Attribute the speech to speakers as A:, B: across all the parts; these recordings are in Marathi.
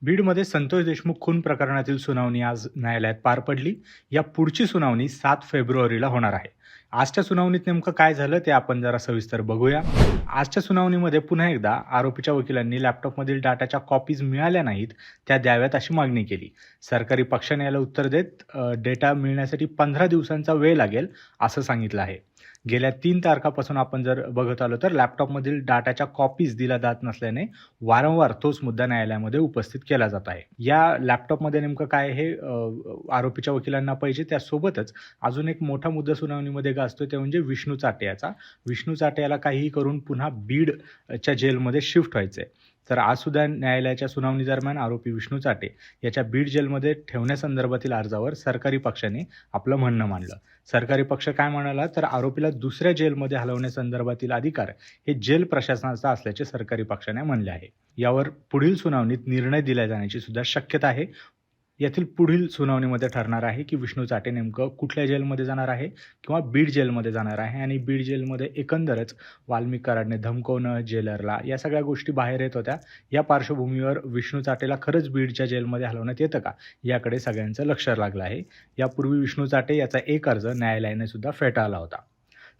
A: बीडमध्ये संतोष देशमुख खून प्रकरणातील सुनावणी आज न्यायालयात पार पडली. या पुढची सुनावणी 7 फेब्रुवारीला होणार आहे. आजच्या सुनावणीत नेमकं काय झालं ते आपण जरा सविस्तर बघूया. आजच्या सुनावणीमध्ये पुन्हा एकदा आरोपीच्या वकिलांनी लॅपटॉपमधील डाटाच्या कॉपीज मिळाल्या नाहीत, त्या द्याव्यात अशी मागणी केली. सरकारी पक्षाने याला उत्तर देत डेटा मिळण्यासाठी 15 दिवसांचा वेळ लागेल असं सांगितलं आहे. गेल्या 3 तारखापासून आपण जर बघत आलो तर लॅपटॉपमधील डाटाच्या कॉपीज दिल्या जात नसल्याने वारंवार तोच मुद्दा न्यायालयामध्ये उपस्थित केला जात आहे. या लॅपटॉपमध्ये नेमकं काय हे आरोपीच्या वकिलांना पाहिजे. त्यासोबतच अजून एक मोठा मुद्दा सुनावणीमध्ये गाजतोय ते म्हणजे विष्णू चाटे याचा. विष्णू चाटे याला काहीही करून पुन्हा बीडच्या जेलमध्ये शिफ्ट व्हायचंय. तर आज सुद्धा न्यायालयाच्या सुनावणी दरम्यान आरोपी विष्णू चाटे याच्या बीड जेलमध्ये ठेवण्यासंदर्भातील अर्जावर सरकारी पक्षाने आपलं म्हणणं मांडलं. सरकारी पक्ष काय म्हणाला तर आरोपीला दुसऱ्या जेलमध्ये हलवण्यासंदर्भातील अधिकार हे जेल प्रशासनाचा असल्याचे सरकारी पक्षाने म्हणले आहे. यावर पुढील सुनावणीत निर्णय दिला जाण्याची सुद्धा शक्यता आहे. यातील पुढील सुनावणीमध्ये ठरणार आहे की विष्णू चाटे नेमकं कुठल्या जेलमध्ये जाणार आहे किंवा बीड जेलमध्ये जाणार आहे. आणि बीड जेलमध्ये एकंदरच वाल्मिक कराडने धमकवणं, जेलरला, या सगळ्या गोष्टी बाहेर येत होत्या. या पार्श्वभूमीवर विष्णू चाटेला खरंच बीडच्या जेलमध्ये हलवण्यात येतं का, याकडे सगळ्यांचं लक्ष लागलं आहे. यापूर्वी विष्णू चाटे याचा एक अर्ज न्यायालयाने सुद्धा फेटाळला होता.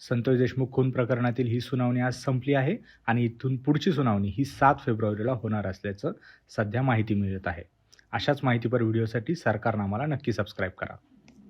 A: संतोष देशमुख खून प्रकरणातील ही सुनावणी आज संपली आहे आणि इथून पुढची सुनावणी ही 7 फेब्रुवारीला होणार असल्याचं सध्या माहिती मिळत आहे. अशाच माहितीपर व्हिडिओसाठी सरकारनामाला नक्की सबस्क्राईब करा.